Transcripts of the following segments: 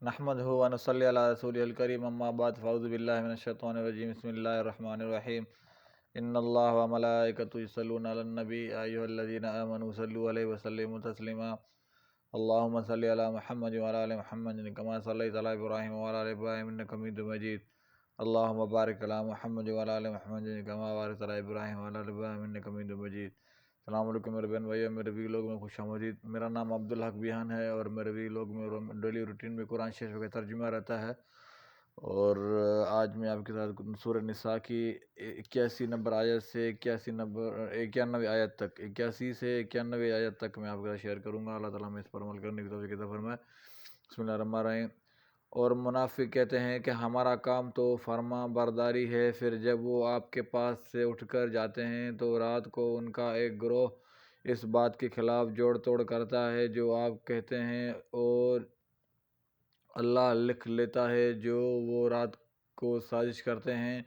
نحمدہ و نصلی علی رسولہ الکریم، اما بعد، فاعوذ باللہ من الشیطان الرجیم، بسم اللہ الرحمن الرحیم۔ ان اللہ و ملائکتہ یصلون علی النبی یا ایھا الذین آمنوا صلوا علیہ وسلموا تسلیما۔ اللہم صلی علی محمد وعلی آل محمد کما صلیت علی ابراہیم وعلی آل ابراہیم انک حمید مجید۔ اللہم بارک علی محمد وعلی آل محمد کما بارکت علی ابراہیم وعلی آل ابراہیم انک حمید مجید۔ السلام علیکم میرے بہن بھائیو، میرے ویلوگ میں خوش آمدید۔ میرا نام عبدالحق بیان ہے اور میرے ویلوگ میں ڈیلی روٹین میں قرآن شریف کا ترجمہ رہتا ہے، اور آج میں آپ کے ساتھ سورہ نساء کی 81 نمبر آیت سے 91 آیت تک 81 سے 91 آیت تک میں آپ کے ساتھ شیئر کروں گا۔ اللہ تعالیٰ ہمیں اس پر عمل کرنے کی توفیق عطا فرمائے۔ بسم اللہ الرحمن الرحیم۔ اور منافق کہتے ہیں کہ ہمارا کام تو فرما برداری ہے، پھر جب وہ آپ کے پاس سے اٹھ کر جاتے ہیں تو رات کو ان کا ایک گروہ اس بات کے خلاف جوڑ توڑ کرتا ہے جو آپ کہتے ہیں، اور اللہ لکھ لیتا ہے جو وہ رات کو سازش کرتے ہیں۔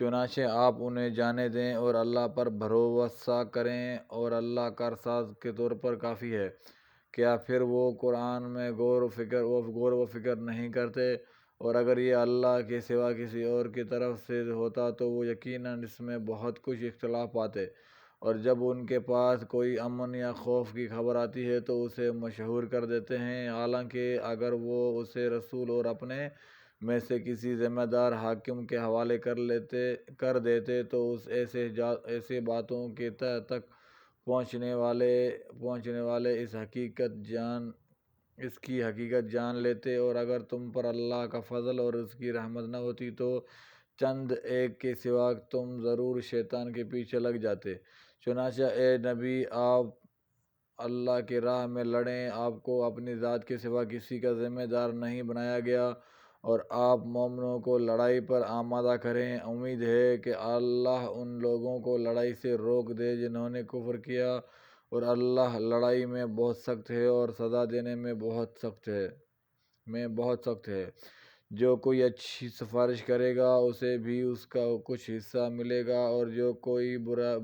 چنانچہ آپ انہیں جانے دیں اور اللہ پر بھروسہ کریں، اور اللہ کارساز کے طور پر کافی ہے۔ کیا پھر وہ قرآن میں غور و فکر نہیں کرتے؟ اور اگر یہ اللہ کے سوا کسی اور کی طرف سے ہوتا تو وہ یقیناً اس میں بہت کچھ اختلاف پاتے، اور جب ان کے پاس کوئی امن یا خوف کی خبر آتی ہے تو اسے مشہور کر دیتے ہیں، حالانکہ اگر وہ اسے رسول اور اپنے میں سے کسی ذمہ دار حاکم کے حوالے کر دیتے تو اس ایسے باتوں کے تہ تک پہنچنے والے اس کی حقیقت جان لیتے، اور اگر تم پر اللہ کا فضل اور اس کی رحمت نہ ہوتی تو چند ایک کے سوا تم ضرور شیطان کے پیچھے لگ جاتے۔ چنانچہ اے نبی، آپ اللہ کی راہ میں لڑیں، آپ کو اپنی ذات کے سوا کسی کا ذمہ دار نہیں بنایا گیا، اور آپ مومنوں کو لڑائی پر آمادہ کریں۔ امید ہے کہ اللہ ان لوگوں کو لڑائی سے روک دے جنہوں نے کفر کیا، اور اللہ لڑائی میں بہت سخت ہے اور سزا دینے میں بہت سخت ہے۔ جو کوئی اچھی سفارش کرے گا اسے بھی اس کا کچھ حصہ ملے گا، اور جو کوئی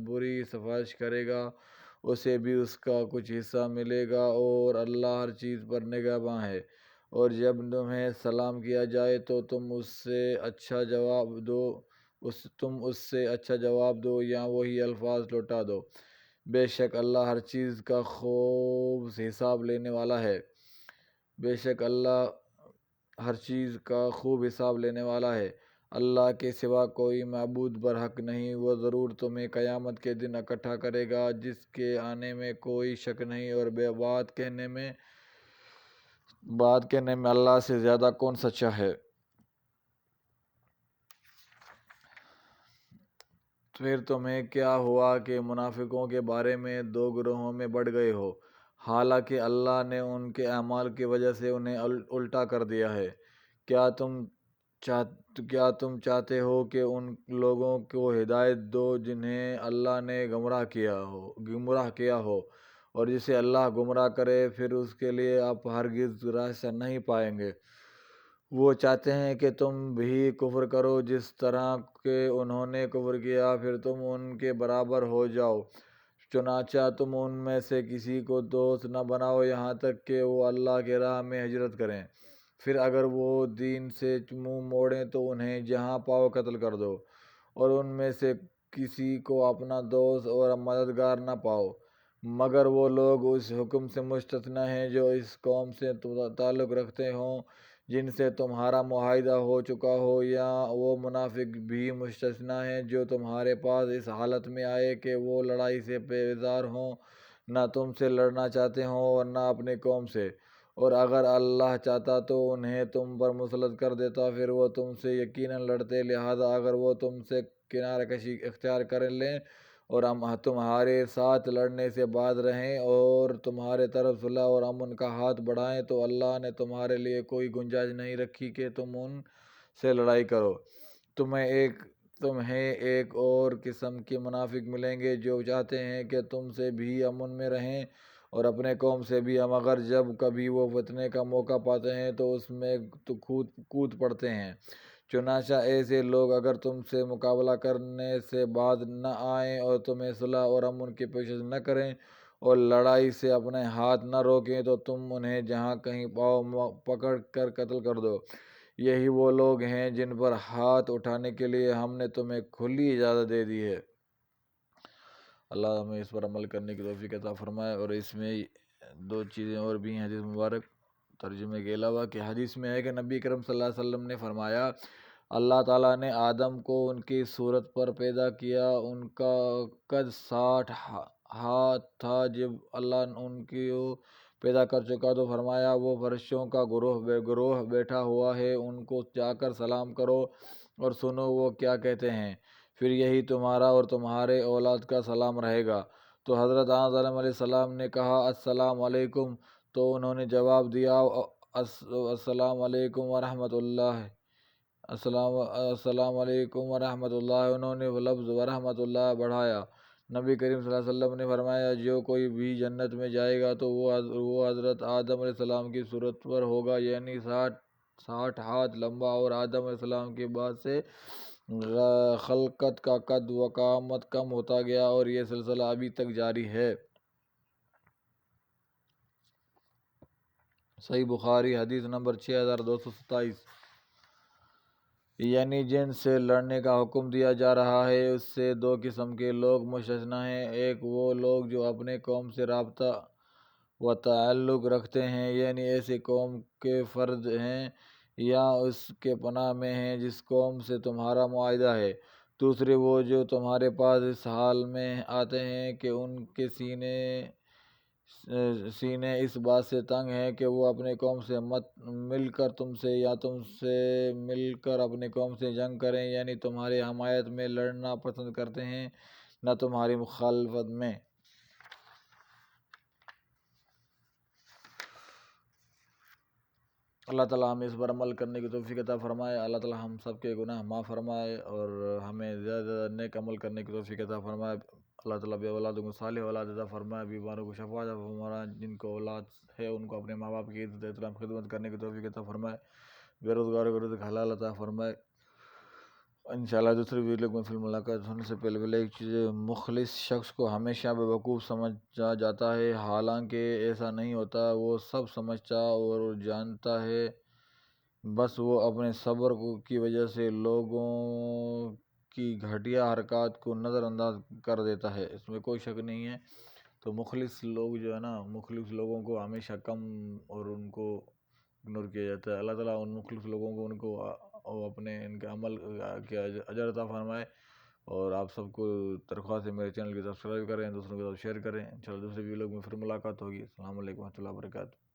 بری سفارش کرے گا اسے بھی اس کا کچھ حصہ ملے گا، اور اللہ ہر چیز پر نگہباں ہے۔ اور جب تمہیں سلام کیا جائے تو تم اس سے اچھا جواب دو یا وہی الفاظ لوٹا دو۔ بے شک اللہ ہر چیز کا خوب حساب لینے والا ہے۔ اللہ کے سوا کوئی معبود برحق نہیں، وہ ضرور تمہیں قیامت کے دن اکٹھا کرے گا جس کے آنے میں کوئی شک نہیں، اور بات کہنے میں اللہ سے زیادہ کون سچا ہے۔ پھر تمہیں کیا ہوا کہ منافقوں کے بارے میں دو گروہوں میں بٹ گئے ہو، حالانکہ اللہ نے ان کے اعمال کی وجہ سے انہیں الٹا کر دیا ہے؟ کیا تم چاہتے ہو کہ ان لوگوں کو ہدایت دو جنہیں اللہ نے گمراہ کیا ہو، اور جسے اللہ گمراہ کرے پھر اس کے لیے آپ ہرگز راستہ نہیں پائیں گے۔ وہ چاہتے ہیں کہ تم بھی کفر کرو جس طرح کہ انہوں نے کفر کیا، پھر تم ان کے برابر ہو جاؤ۔ چنانچہ تم ان میں سے کسی کو دوست نہ بناؤ یہاں تک کہ وہ اللہ کی راہ میں ہجرت کریں، پھر اگر وہ دین سے منہ موڑیں تو انہیں جہاں پاؤ قتل کر دو، اور ان میں سے کسی کو اپنا دوست اور مددگار نہ پاؤ مگر وہ لوگ اس حکم سے مستثنی ہیں جو اس قوم سے تعلق رکھتے ہوں جن سے تمہارا معاہدہ ہو چکا ہو، یا وہ منافق بھی مستثنی ہیں جو تمہارے پاس اس حالت میں آئے کہ وہ لڑائی سے بیزار ہوں، نہ تم سے لڑنا چاہتے ہوں اور نہ اپنی قوم سے، اور اگر اللہ چاہتا تو انہیں تم پر مسلط کر دیتا، پھر وہ تم سے یقیناً لڑتے، لہذا اگر وہ تم سے کنارہ کشی اختیار کر لیں اور تمہارے ساتھ لڑنے سے باز رہیں اور تمہارے طرف صلح اور امن کا ہاتھ بڑھائیں تو اللہ نے تمہارے لیے کوئی گنجائش نہیں رکھی کہ تم ان سے لڑائی کرو۔ تمہیں ایک اور قسم کے منافق ملیں گے جو چاہتے ہیں کہ تم سے بھی امن میں رہیں اور اپنے قوم سے بھی، مگر جب کبھی وہ فتنے کا موقع پاتے ہیں تو اس میں کود پڑتے ہیں۔ چنانچہ ایسے لوگ اگر تم سے مقابلہ کرنے سے باز نہ آئیں اور تمہیں صلح اور امن کی پیشکش نہ کریں اور لڑائی سے اپنے ہاتھ نہ روکیں تو تم انہیں جہاں کہیں پاؤ پکڑ کر قتل کر دو۔ یہی وہ لوگ ہیں جن پر ہاتھ اٹھانے کے لیے ہم نے تمہیں کھلی اجازت دے دی ہے۔ اللہ ہمیں اس پر عمل کرنے کی توفیق عطا فرمائے۔ اور اس میں دو چیزیں اور بھی ہیں حدیث مبارک ترجمے کے علاوہ، کہ حدیث میں ہے کہ نبی کرم صلی اللہ علیہ وسلم نے فرمایا، اللہ تعالیٰ نے آدم کو ان کی صورت پر پیدا کیا، ان کا قد 60 ہاتھ تھا۔ جب اللہ ان کو پیدا کر چکا تو فرمایا، وہ فرشتوں کا گروہ بیٹھا ہوا ہے، ان کو جا کر سلام کرو اور سنو وہ کیا کہتے ہیں، پھر یہی تمہارا اور تمہارے اولاد کا سلام رہے گا۔ تو حضرت آدم علیہ السلام نے کہا، السلام علیکم، تو انہوں نے جواب دیا، السلام علیکم ورحمۃ اللہ، السلام علیکم ورحمۃ اللہ۔ انہوں نے لفظ ورحمۃ اللہ بڑھایا۔ نبی کریم صلی اللہ علیہ وسلم نے فرمایا، جو کوئی بھی جنت میں جائے گا تو وہ حضرت آدم علیہ السلام کی صورت پر ہوگا، یعنی 60 ہاتھ لمبا، اور آدم علیہ السلام کے بعد سے خلقت کا قد و قامت کم ہوتا گیا، اور یہ سلسلہ ابھی تک جاری ہے۔ صحیح بخاری حدیث نمبر 6227۔ یعنی جن سے لڑنے کا حکم دیا جا رہا ہے اس سے دو قسم کے لوگ مستثنیٰ ہیں، ایک وہ لوگ جو اپنے قوم سے رابطہ و تعلق رکھتے ہیں، یعنی ایسی قوم کے فرد ہیں یا اس کے پناہ میں ہیں جس قوم سے تمہارا معاہدہ ہے۔ دوسرے وہ جو تمہارے پاس اس حال میں آتے ہیں کہ ان کے سینے اس بات سے تنگ ہیں کہ وہ اپنے قوم سے مت مل کر تم سے یا تم سے مل کر اپنے قوم سے جنگ کریں، یعنی تمہاری حمایت میں لڑنا پسند کرتے ہیں نہ تمہاری مخالفت میں۔ اللہ تعالیٰ ہمیں اس پر عمل کرنے کی توفیق عطا فرمائے۔ اللہ تعالیٰ ہم سب کے گناہ معاف فرمائے اور ہمیں زیادہ زیادہ نیک عمل کرنے کی توفیق عطا فرمائے۔ اللہ تعالیٰ بے اولادوں کو صالح اولاد عطا فرمائے، بیماروں کو شفا عطا فرمائے، جن کو اولاد ہے ان کو اپنے ماں باپ کی عزت احترام خدمت کرنے کی توفیق عطا فرمائے، بے روزگاروں کو رزق حلال عطا فرمائے۔ انشاءاللہ دوسری ویڈیو میں پھر ملاقات ہونے سے پہلے ایک چیز، مخلص شخص کو ہمیشہ بیوقوف سمجھا جاتا ہے، حالانکہ ایسا نہیں ہوتا، وہ سب سمجھتا اور جانتا ہے، بس وہ اپنے صبر کی وجہ سے لوگوں کی گھٹیا حرکات کو نظر انداز کر دیتا ہے، اس میں کوئی شک نہیں ہے۔ تو مخلص لوگ جو ہے نا، مخلص لوگوں کو ہمیشہ کم اور ان کو اگنور کیا جاتا ہے۔ اللہ تعالیٰ ان مخلص لوگوں کو ان کو اپنے ان کے عمل کے اجر عطا فرمائے، اور آپ سب کو درخواست ہے میرے چینل کی سبسکرائب کریں، دوسروں کے ساتھ شیئر کریں۔ انشاءاللہ دوسرے ویڈیو میں پھر ملاقات ہوگی۔ السلام علیکم و رحمۃ اللہ وبرکاتہ۔